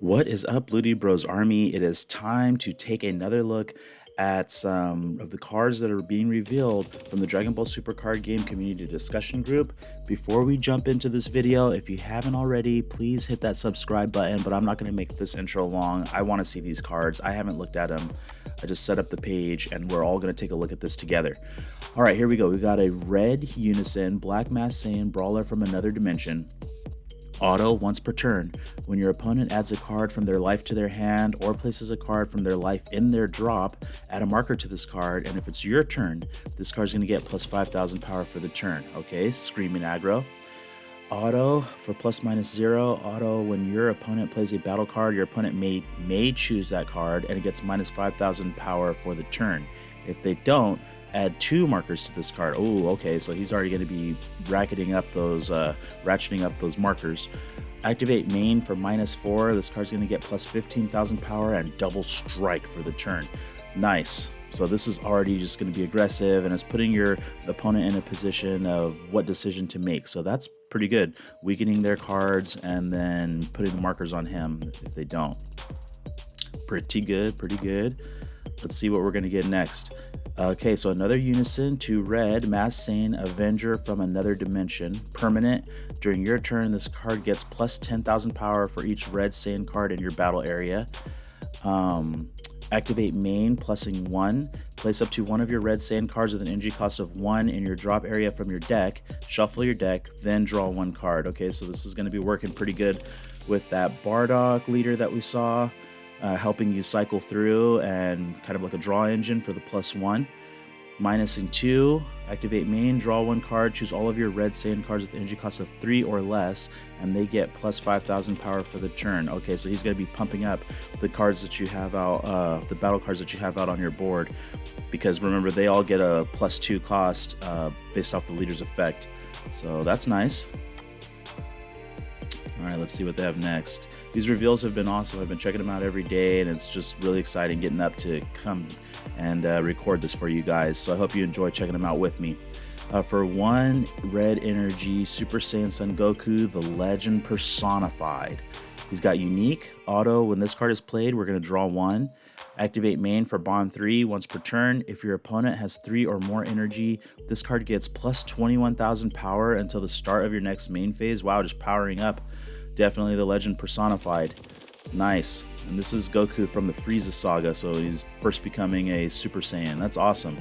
What is up, LudyBros Army? It is time to take another look at some of the cards that are being revealed from the Dragon Ball Super Card Game Community Discussion Group. Before we jump into this video, if you haven't already, please hit that subscribe button, but I'm not going to make this intro long. I want to see these cards. I haven't looked at them. I just set up the page, and we're all going to take a look at this together. All right, here we go. We got a red Unison, Black Mass Sane, Brawler from Another Dimension. Auto once per turn. When your opponent adds a card from their life to their hand or places a card from their life in their drop, add a marker to this card, and if it's your turn, this card's going to get plus 5,000 power for the turn. Okay, Screaming Aggro. Auto for ±0. Auto, when your opponent plays a battle card, your opponent may choose that card, and it gets minus 5,000 power for the turn. If they don't, add 2 markers to this card. Oh, okay, so he's already going to be ratcheting up those markers. Activate main for -4. This card's going to get plus 15,000 power and double strike for the turn. Nice. So this is already just going to be aggressive, and it's putting your opponent in a position of what decision to make. So that's pretty good. Weakening their cards and then putting the markers on him if they don't. Pretty good, pretty good. Let's see what we're going to get next. Okay, so another Unison, 2 red, Mass Sane, Avenger from Another Dimension. Permanent. During your turn, this card gets plus 10,000 power for each red Sane card in your battle area. Activate main, plussing 1. Place up to 1 of your red Sane cards with an energy cost of 1 in your drop area from your deck. Shuffle your deck, then draw 1 card. Okay, so this is going to be working pretty good with that Bardock leader that we saw. Helping you cycle through and kind of like a draw engine for the +1. Minusing 2, activate main, draw 1 card, choose all of your red Saiyan cards with energy cost of 3 or less, and they get plus 5,000 power for the turn. Okay, so he's going to be pumping up the cards that you have out, the battle cards that you have out on your board, because remember, they all get a +2 cost based off the leader's effect. So that's nice. All right, let's see what they have next. These reveals have been awesome. I've been checking them out every day, and it's just really exciting getting up to come and record this for you guys. So I hope you enjoy checking them out with me. For 1 red energy, Super Saiyan Sungoku, the legend personified. He's got unique. Auto, when this card is played, we're going to draw 1. Activate main for bond 3 once per turn. If your opponent has 3 or more energy, this card gets plus 21,000 power until the start of your next main phase. Wow, just powering up. Definitely the legend personified. Nice. And this is Goku from the Frieza saga, so he's first becoming a Super Saiyan. That's awesome.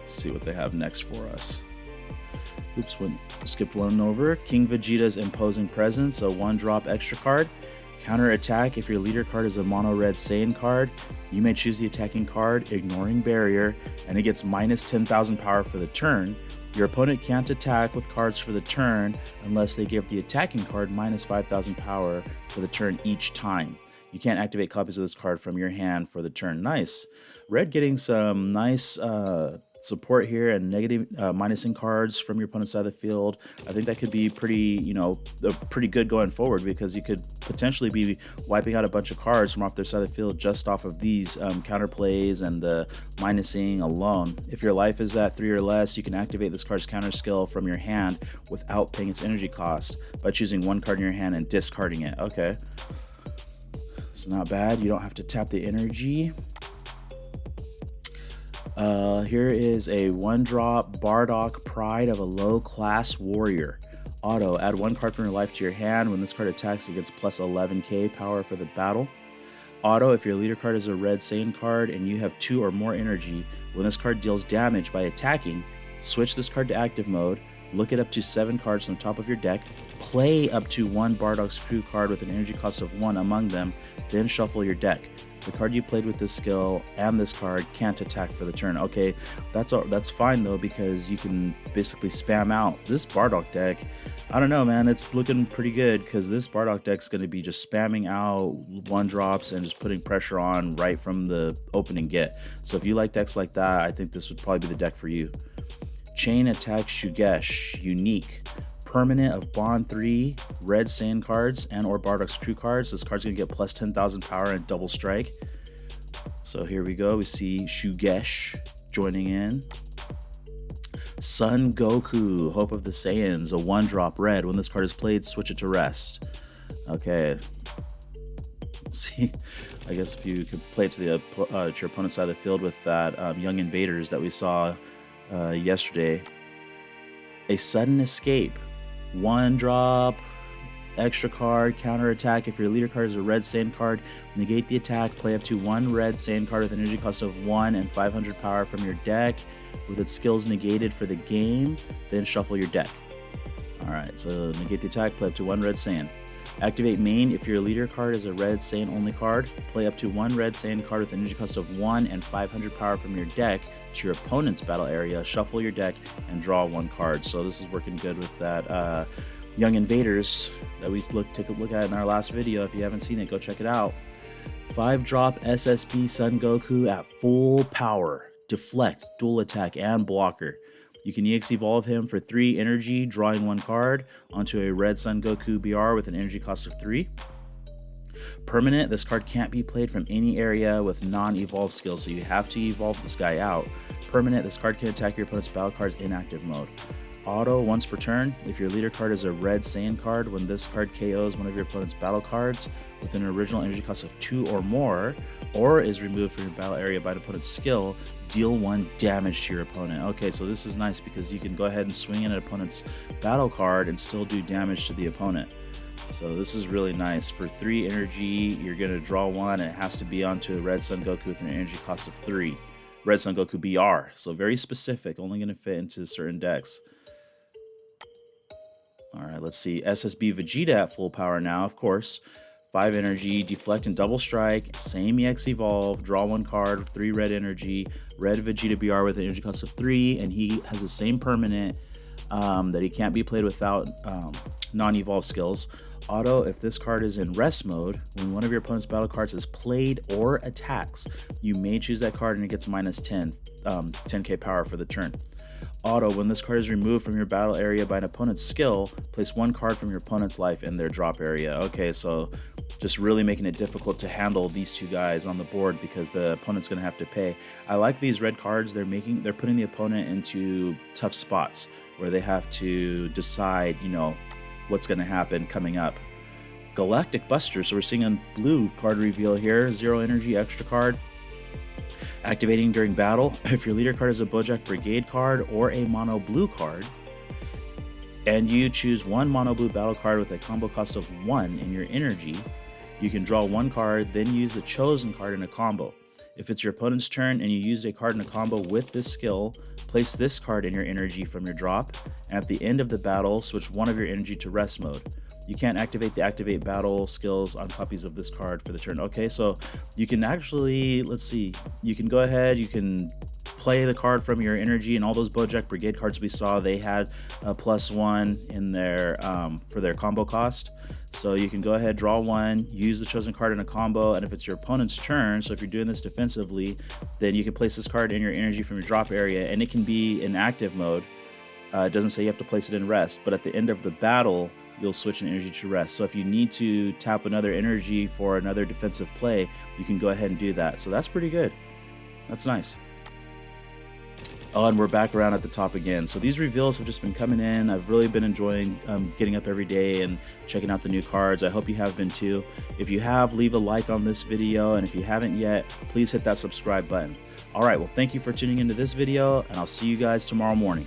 Let's see what they have next for us. Oops, skipped one over. King Vegeta's Imposing Presence, a 1-drop extra card. Counter attack, if your leader card is a mono red Saiyan card, you may choose the attacking card, ignoring barrier, and it gets minus 10,000 power for the turn. Your opponent can't attack with cards for the turn unless they give the attacking card minus 5,000 power for the turn each time. You can't activate copies of this card from your hand for the turn. Nice. Red getting some nice support here and negative minusing cards from your opponent's side of the field. I think that could be pretty, pretty good going forward, because you could potentially be wiping out a bunch of cards from off their side of the field just off of these counter plays and the minusing alone. If your life is at 3 or less, you can activate this card's counter skill from your hand without paying its energy cost by choosing 1 card in your hand and discarding it. Okay. It's not bad. You don't have to tap the energy. Here is a 1-drop Bardock, Pride of a Low-Class Warrior. Auto, add 1 card from your life to your hand. When this card attacks, it gets plus 11k power for the battle. Auto, if your leader card is a red Saiyan card and you have 2 or more energy, when this card deals damage by attacking, switch this card to active mode, look at up to 7 cards on the top of your deck, play up to 1 Bardock's crew card with an energy cost of 1 among them, then shuffle your deck. The card you played with this skill and this card can't attack for the turn. Okay, that's fine though, because you can basically spam out this Bardock deck. I don't know, man, it's looking pretty good, because this Bardock deck's going to be just spamming out 1-drops and just putting pressure on right from the opening get. So if you like decks like that, I think this would probably be the deck for you. Chain Attack Shugesh, unique. Permanent of bond 3 red Saiyan cards and or Bardock's crew cards. This card's gonna get plus 10,000 power and double strike. So here we go. We see Shugesh joining in. Sungoku, Hope of the Saiyans, a 1-drop red. When this card is played, switch it to rest. Okay. See, I guess if you could play to the to your opponent's side of the field with that young invaders that we saw yesterday. A sudden escape, 1 drop, extra card, counter attack. If your leader card is a red sane card, negate the attack, play up to 1 red sane card with an energy cost of 1 and 500 power from your deck with its skills negated for the game, then shuffle your deck. Alright, so negate the attack, play up to 1 red sane. Activate main. If your leader card is a red sane only card, play up to 1 red sane card with an energy cost of 1 and 500 power from your deck to your opponent's battle area, shuffle your deck, and draw 1 card. So this is working good with that young invaders that we took a look at in our last video. If you haven't seen it, go check it out. 5-drop SSB Sungoku at full power, deflect, dual attack, and blocker. You can EX evolve him for 3 energy, drawing 1 card onto a red Sungoku BR with an energy cost of 3. Permanent, this card can't be played from any area with non-evolve skills, so you have to evolve this guy out. Permanent, this card can attack your opponent's battle cards in active mode. Auto, once per turn. If your leader card is a red sane card, when this card KOs one of your opponent's battle cards with an original energy cost of 2 or more, or is removed from your battle area by an opponent's skill, deal 1 damage to your opponent. Okay, so this is nice because you can go ahead and swing in an opponent's battle card and still do damage to the opponent. So this is really nice. For 3 energy, you're going to draw 1, and it has to be onto a red Sungoku with an energy cost of 3. Red Sungoku BR. So very specific, only going to fit into certain decks. Alright, let's see. SSB Vegeta at full power now, of course. 5 energy, deflect and double strike, same EX evolve, draw 1 card, 3 red energy, red Vegeta BR with an energy cost of 3, and he has the same permanent that he can't be played without non-evolve skills. Auto, if this card is in rest mode, when one of your opponent's battle cards is played or attacks, you may choose that card and it gets minus 10k power for the turn. Auto, when this card is removed from your battle area by an opponent's skill, place 1 card from your opponent's life in their drop area. Okay, so just really making it difficult to handle these 2 guys on the board because the opponent's going to have to pay. I like these red cards. They're putting the opponent into tough spots where they have to decide, you know, what's going to happen coming up. Galactic Buster. So we're seeing a blue card reveal here. 0 energy, extra card. Activating during battle. If your leader card is a Bojack Brigade card or a mono blue card, and you choose 1 mono blue battle card with a combo cost of 1 in your energy, you can draw 1 card, then use the chosen card in a combo. If it's your opponent's turn and you use a card in a combo with this skill, place this card in your energy from your drop, and at the end of the battle, switch 1 of your energy to rest mode. You can't activate the activate battle skills on copies of this card for the turn. Okay, so you can actually, let's see, you can go ahead, you can play the card from your energy, and all those Bojack Brigade cards we saw, they had a +1 in their for their combo cost. So you can go ahead, draw 1, use the chosen card in a combo, and if it's your opponent's turn, so if you're doing this defensively, then you can place this card in your energy from your drop area, and it can be in active mode. It doesn't say you have to place it in rest, but at the end of the battle, you'll switch an energy to rest. So if you need to tap another energy for another defensive play, you can go ahead and do that. So that's pretty good. That's nice. Oh, and we're back around at the top again. So these reveals have just been coming in. I've really been enjoying getting up every day and checking out the new cards. I hope you have been too. If you have, leave a like on this video. And if you haven't yet, please hit that subscribe button. All right, well, thank you for tuning into this video, and I'll see you guys tomorrow morning.